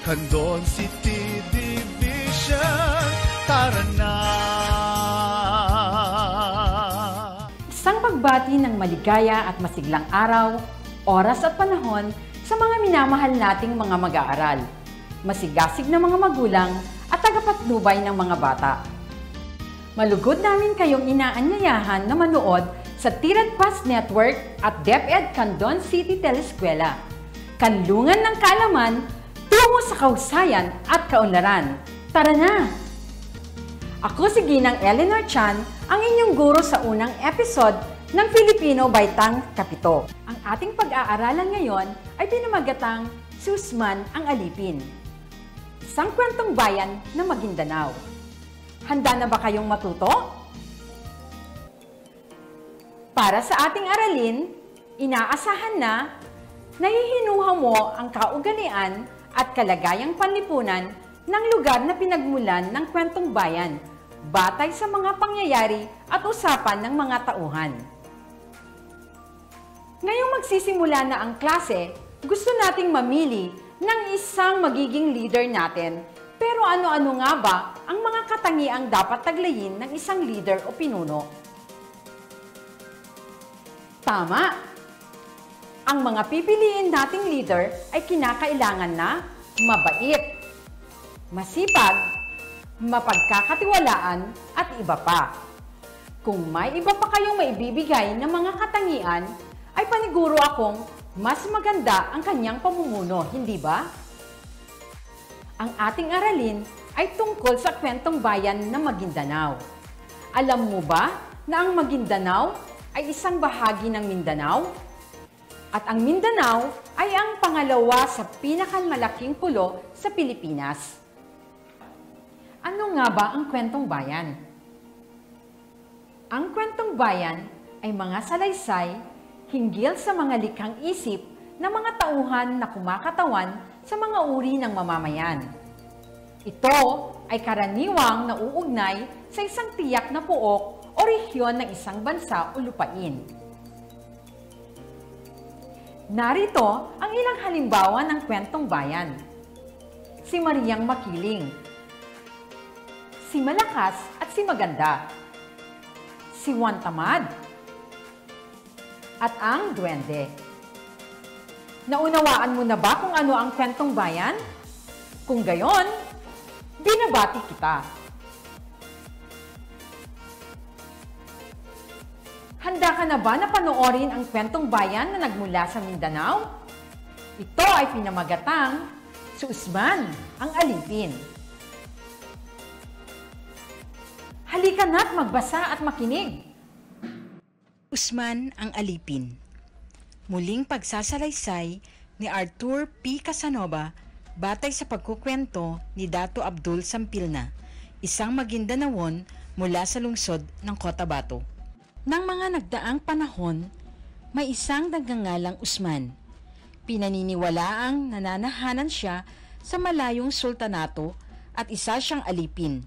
Candon City Division, tara na! Isang pagbati ng maligaya at masiglang araw, oras at panahon sa mga minamahal nating mga mag-aaral, masigasig na mga magulang at tagapatnubay ng mga bata. Malugod namin kayong inaanyayahan na manood sa Tirad Pass Network at DepEd Candon City Teleskwela. Kanlungan ng kaalaman, tungo sa kahusayan at kaunlaran. Tara na! Ako si Ginang Eleanor Chan, ang inyong guro sa unang episode ng Filipino Baitang Kapito. Ang ating pag-aaralan ngayon ay pinamagatang si Usman ang Alipin. Isang kwentong bayan na Maguindanao. Handa na ba kayong matuto? Para sa ating aralin, inaasahan na nahihinuha mo ang kaugalian at kalagayang panlipunan ng lugar na pinagmulan ng kwentong bayan, batay sa mga pangyayari at usapan ng mga tauhan. Ngayong magsisimula na ang klase, gusto nating mamili ng isang magiging leader natin. Pero ano-ano nga ba ang mga katangiang dapat taglayin ng isang leader o pinuno? Tama! Ang mga pipiliin nating leader ay kinakailangan na mabait, masipag, mapagkakatiwalaan at iba pa. Kung may iba pa kayong maibibigay ng mga katangian, ay paniguro akong mas maganda ang kanyang pamumuno, hindi ba? Ang ating aralin ay tungkol sa kwentong bayan na Maguindanao. Alam mo ba na ang Maguindanao ay isang bahagi ng Mindanao? At ang Mindanao ay ang pangalawa sa pinakamalaking pulo sa Pilipinas. Ano nga ba ang kwentong bayan? Ang kwentong bayan ay mga salaysay hinggil sa mga likhang isip ng mga tauhan na kumakatawan sa mga uri ng mamamayan. Ito ay karaniwang nauugnay sa isang tiyak na pook o rehiyon ng isang bansa o lupain. Narito ang ilang halimbawa ng kwentong bayan. Si Mariang Makiling, si Malakas at si Maganda, si Juan Tamad, at ang Duwende. Naunawaan mo na ba kung ano ang kwentong bayan? Kung gayon, binabati kita. Handa ka na ba na panoorin ang kwentong bayan na nagmula sa Mindanao? Ito ay pinamagatang si Usman ang Alipin. Halika na't magbasa at makinig. Usman ang Alipin. Muling pagsasalaysay ni Arthur P. Casanova batay sa pagkukwento ni Dato Abdul Sampilna, isang Maguindanaon mula sa lungsod ng Cotabato. Nang mga nagdaang panahon, may isang nagngangalang Usman. Pinaniniwalaang nananahanan siya sa malayong sultanato at isa siyang alipin.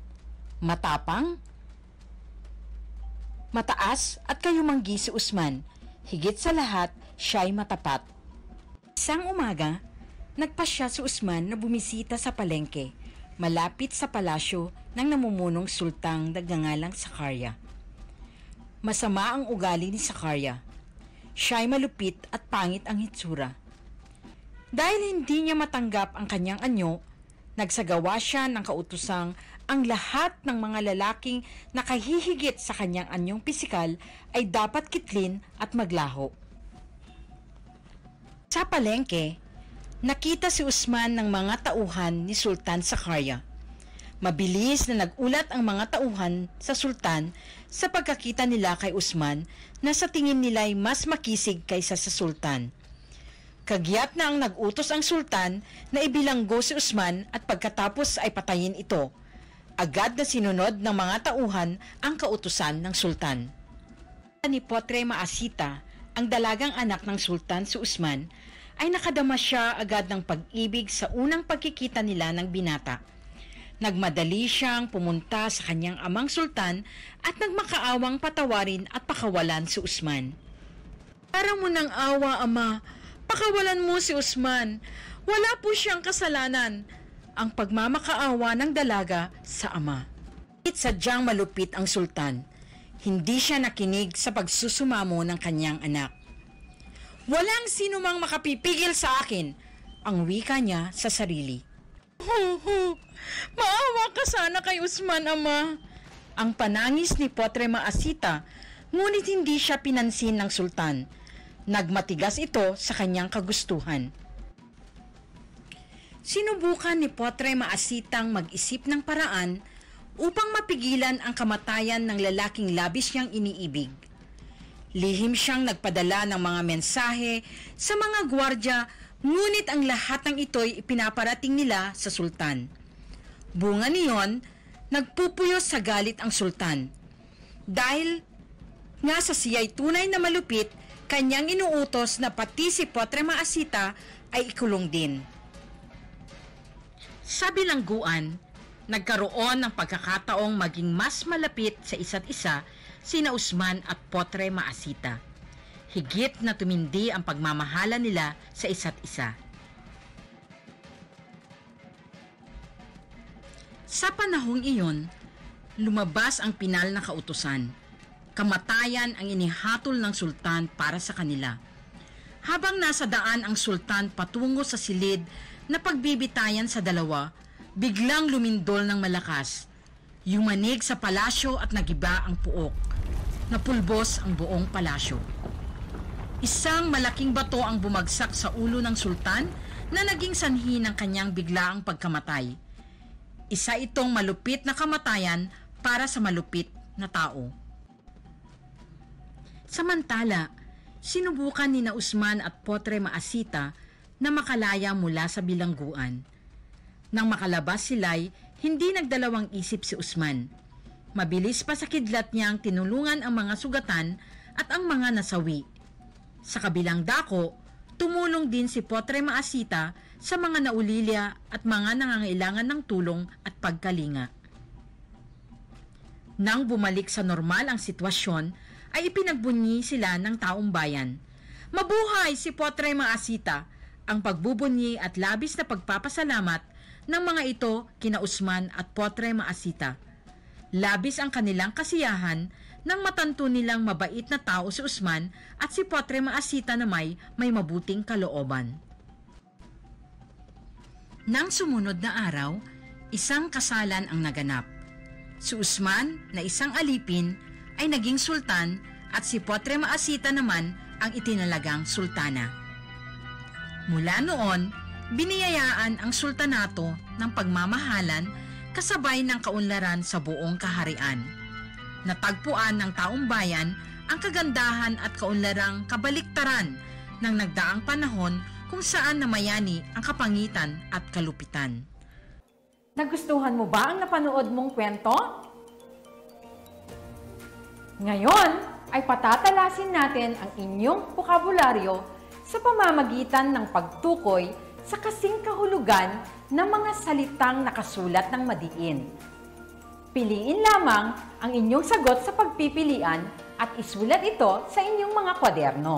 Matapang, mataas at kayumanggi si Usman. Higit sa lahat, siya'y matapat. Isang umaga, nagpasya si Usman na bumisita sa palengke, malapit sa palasyo ng namumunong sultang nagngangalang Sakarya. Masama ang ugali ni Sakarya. Siya'y malupit at pangit ang hitsura. Dahil hindi niya matanggap ang kanyang anyo, nagsagawa siya ng kautusang ang lahat ng mga lalaking nakahihigit sa kanyang anyong pisikal ay dapat kitlin at maglaho. Sa palengke, nakita si Usman ng mga tauhan ni Sultan Sakarya. Mabilis na nagulat ang mga tauhan sa Sultan sa pagkakita nila kay Usman na sa tingin nila'y mas makisig kaysa sa Sultan. Kagyat na ang nag-utos ang Sultan na ibilanggo si Usman at pagkatapos ay patayin ito. Agad na sinunod ng mga tauhan ang kautusan ng Sultan. Ni Potre Maasita, ang dalagang anak ng Sultan si Usman, ay nakadama siya agad ng pag-ibig sa unang pagkikita nila ng binata. Nagmadali siyang pumunta sa kanyang amang sultan at nagmakaawang patawarin at pakawalan si Usman. Para mo ng awa, ama. Pakawalan mo si Usman. Wala po siyang kasalanan. ang pagmamakaawa ng dalaga sa ama. Sadyang malupit ang sultan. Hindi siya nakinig sa pagsusumamo ng kanyang anak. Walang sino mang makapipigil sa akin, ang wika niya sa sarili. Maawa ka sana kay Usman, ama. Ang panangis ni Potre Maasita, ngunit hindi siya pinansin ng sultan. Nagmatigas ito sa kanyang kagustuhan. Sinubukan ni Potre Maasitang mag-isip ng paraan upang mapigilan ang kamatayan ng lalaking labis niyang iniibig. Lihim siyang nagpadala ng mga mensahe sa mga gwardya, ngunit ang lahat ng ito'y ipinaparating nila sa sultan. Bunga niyon, nagpupuyos sa galit ang sultan. Dahil nga sa siya'y tunay na malupit, kanyang inuutos na pati si Potre Maasita ay ikulong din. Sa bilangguan, nagkaroon ng pagkakataong maging mas malapit sa isa't isa sina Usman at Potre Maasita. Higit na tumindi ang pagmamahala nila sa isa't isa. Sa panahong iyon, lumabas ang pinal na kautusan. Kamatayan ang inihatol ng sultan para sa kanila. Habang nasa daan ang sultan patungo sa silid na pagbibitayan sa dalawa, biglang lumindol ng malakas. Yumanig sa palasyo at nagiba ang puok. Napulbos ang buong palasyo. Isang malaking bato ang bumagsak sa ulo ng sultan na naging sanhi ng kanyang biglaang pagkamatay. Isa itong malupit na kamatayan para sa malupit na tao. Samantala, sinubukan ni na Usman at Potre Maasita na makalaya mula sa bilangguan. Nang makalabas sila'y hindi nagdalawang isip si Usman. Mabilis pa sa kidlat niyang tinulungan ang mga sugatan at ang mga nasawi. Sa kabilang dako, tumulong din si Potre Maasita sa mga naulilya at mga nangangailangan ng tulong at pagkalinga. Nang bumalik sa normal ang sitwasyon, ay ipinagbunyi sila ng taong bayan. Mabuhay si Potre Maasita! Ang pagbubunyi at labis na pagpapasalamat ng mga ito kina Usman at Potre Maasita. Labis ang kanilang kasiyahan nang matanto nilang mabait na tao si Usman at si Potre Maasita na may mabuting kalooban. Nang sumunod na araw, isang kasalan ang naganap. Si Usman na isang alipin ay naging sultan at si Potre Maasita naman ang itinalagang sultana. Mula noon, biniyayaan ang sultanato ng pagmamahalan kasabay ng kaunlaran sa buong kaharian. Natagpuan ng taong bayan ang kagandahan at kaunlarang kabaliktaran ng nagdaang panahon kung saan namayani ang kapangitan at kalupitan. Nagustuhan mo ba ang napanood mong kwento? Ngayon ay patatalasin natin ang inyong bokabularyo sa pamamagitan ng pagtukoy sa kasing kahulugan ng mga salitang nakasulat ng madiin. Piliin lamang ang inyong sagot sa pagpipilian at isulat ito sa inyong mga kwaderno.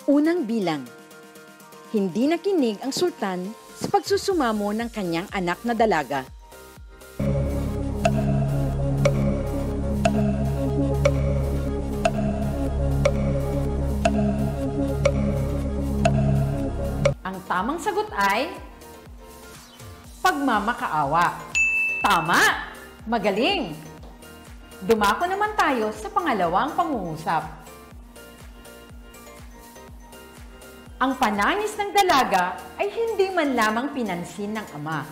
Unang bilang. Hindi nakinig ang sultan sa pagsusumamo ng kanyang anak na dalaga. Ang tamang sagot ay pagmamakaawa. Tama! Magaling! Dumako naman tayo sa pangalawang pangungusap. Ang panangis ng dalaga ay hindi man lamang pinansin ng ama.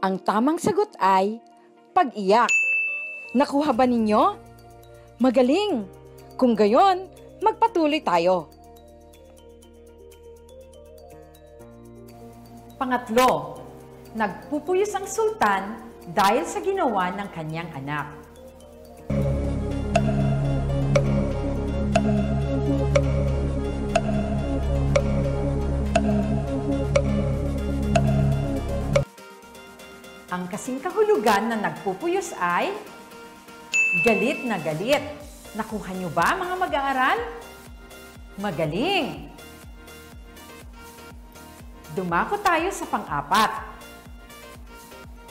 Ang tamang sagot ay pag-iyak. Nakuha ba ninyo? Magaling! Kung gayon, magpatuloy tayo. Pangatlo, nagpupuyos ang sultan dahil sa ginawa ng kanyang anak. Ang kasing kahulugan na nagpupuyos ay galit na galit. Nakuha niyo ba, mga mag-aaral? Magaling! Dumako tayo sa pang-apat.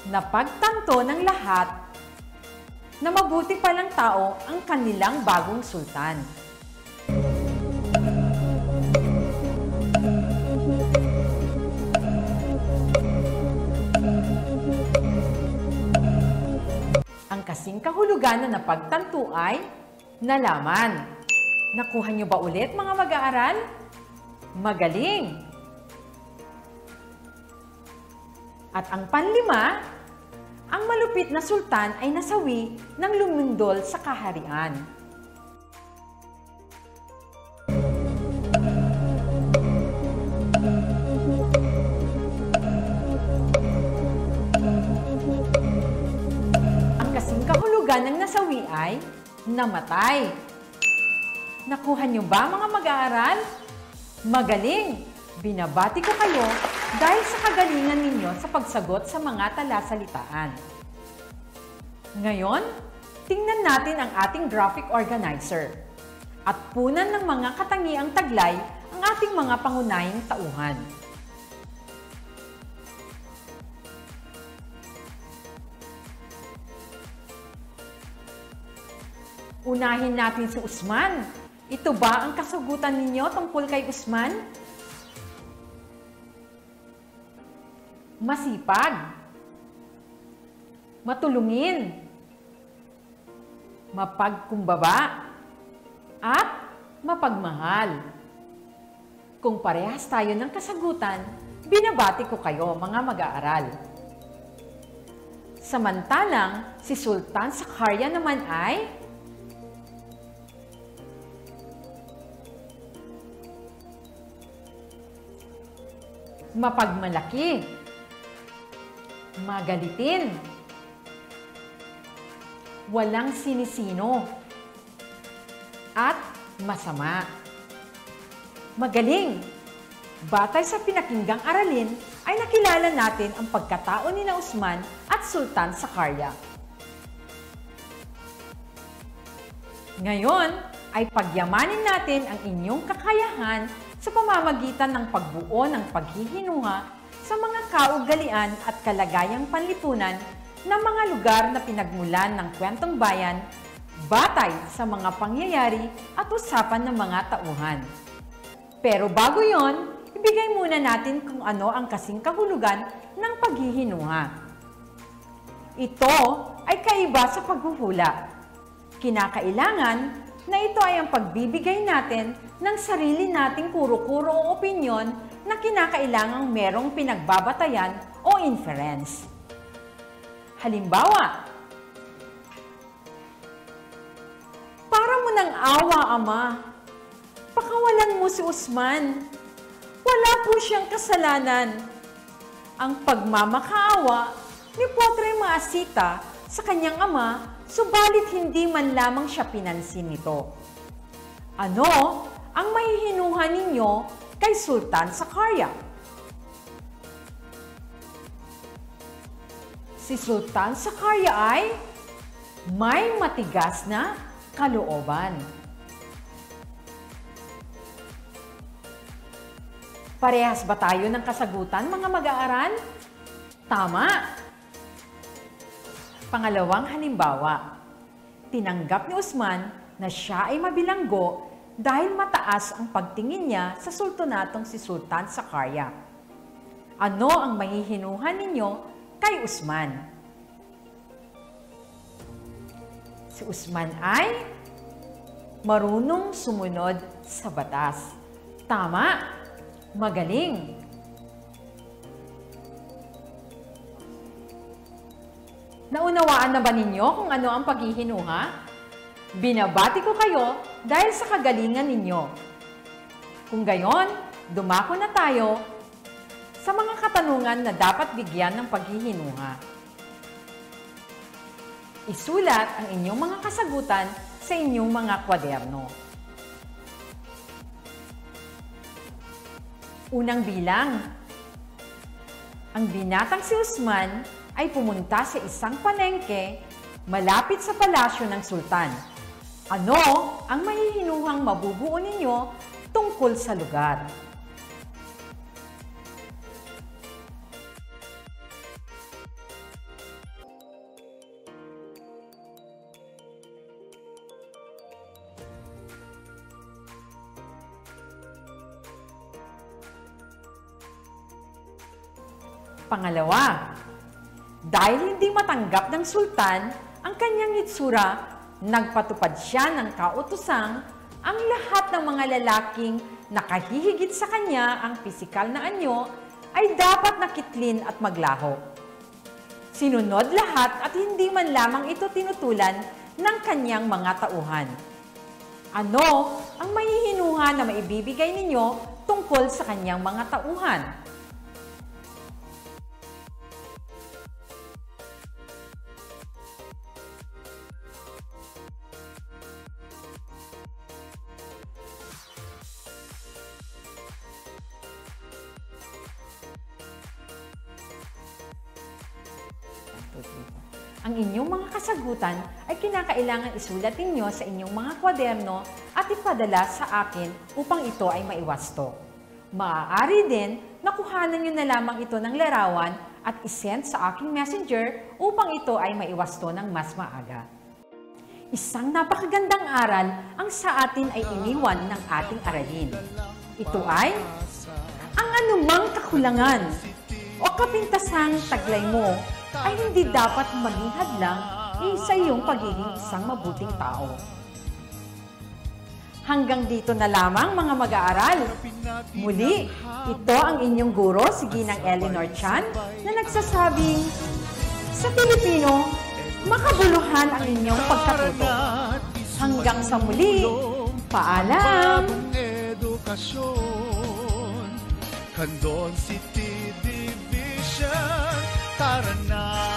Napagtanto ng lahat na mabuti palang tao ang kanilang bagong sultan. Ang kasing kahulugan na napagtanto ay nalaman. Nakuha niyo ba ulit, mga mag-aaral? Magaling! At ang panlima, ang malupit na sultan ay nasawi ng lumindol sa kaharian. Ang kasing kahulugan ng nasawi ay namatay. Nakuha niyo ba, mga mag-aaral? Magaling! Binabati ko kayo dahil sa kagalingan ninyo sa pagsagot sa mga talasalitaan. Ngayon, tingnan natin ang ating graphic organizer at punan ng mga katangiang taglay ang ating mga pangunahing tauhan. Unahin natin si Usman. Ito ba ang kasagutan ninyo tungkol kay Usman? Masipag, matulungin, mapagkumbaba, at mapagmahal. Kung parehas tayo ng kasagutan, binabati ko kayo, mga mag-aaral. Samantalang, si Sultan Sakaria naman ay mapagmalaki, magalitin, walang sinisino, at masama. Magaling! Batay sa pinakinggang aralin, ay nakilala natin ang pagkatao ni na Usman at Sultan Sakaria. Ngayon, ay pagyamanin natin ang inyong kakayahan sa pamamagitan ng pagbuo ng paghihinuha sa mga kaugalian at kalagayang panlipunan ng mga lugar na pinagmulan ng kwentong bayan batay sa mga pangyayari at usapan ng mga tauhan. Pero bago yon, ibigay muna natin kung ano ang kasing kahulugan ng paghihinuha. Ito ay kaiba sa paghuhula. Kinakailangan na ito ay ang pagbibigay natin ng sarili nating kuro-kuro o opinyon na kinakailangang merong pinagbabatayan o inference. Halimbawa, para mo ng awa, Ama. Pakawalan mo si Usman. Wala po siyang kasalanan. Ang pagmamakaawa ni Potre Maasita sa kanyang ama, subalit hindi man lamang siya pinansin nito. Ano ang mahihinuha ninyo kay Sultan Sakaria? Si Sultan Sakaria ay may matigas na kalooban. Parehas ba tayo ng kasagutan, mga mag-aaral? Tama! Pangalawang halimbawa, tinanggap ni Usman na siya ay mabilanggo dahil mataas ang pagtingin niya sa sultanatong si Sultan Sakaria. Ano ang mahihinuhan ninyo kay Usman? Si Usman ay marunong sumunod sa batas. Tama! Magaling! Naunawaan na ba ninyo kung ano ang paghihinuha? Binabati ko kayo dahil sa kagalingan ninyo. Kung gayon, dumako na tayo sa mga katanungan na dapat bigyan ng paghihinuha. Isulat ang inyong mga kasagutan sa inyong mga kwaderno. Unang bilang. Ang binatang si Usman ay pumunta sa isang palengke malapit sa palasyo ng sultan. Ano ang mahihinuhang mabubuo ninyo tungkol sa lugar? Pangalawa, dahil hindi matanggap ng sultan ang kanyang hitsura, nagpatupad siya ng kautosang ang lahat ng mga lalaking nakahihigit sa kanya ang pisikal na anyo ay dapat nakitlin at maglaho. Sinunod lahat at hindi man lamang ito tinutulan ng kanyang mga tauhan. Ano ang mahihinuha na maibibigay ninyo tungkol sa kanyang mga tauhan? Ang inyong mga kasagutan ay kinakailangan isulat ninyo sa inyong mga kwaderno at ipadala sa akin upang ito ay maiwasto. Maaari din na kuhanan nyo na lamang ito ng larawan at isend sa aking messenger upang ito ay maiwasto ng mas maaga. Isang napakagandang aral ang sa atin ay iniwan ng ating aralin. Ito ay ang anumang kakulangan o kapintasang taglay mo ay hindi dapat maging hadlang sa iyong pagiging isang mabuting tao. Hanggang dito na lamang mga mag-aaral. Muli, ito ang inyong guro, si Ginang Eleanor Chan, na nagsasabing, sa Pilipino, makabuluhan ang inyong pagkatuto. Hanggang sa muli, paalam! Candon City Division, tara na!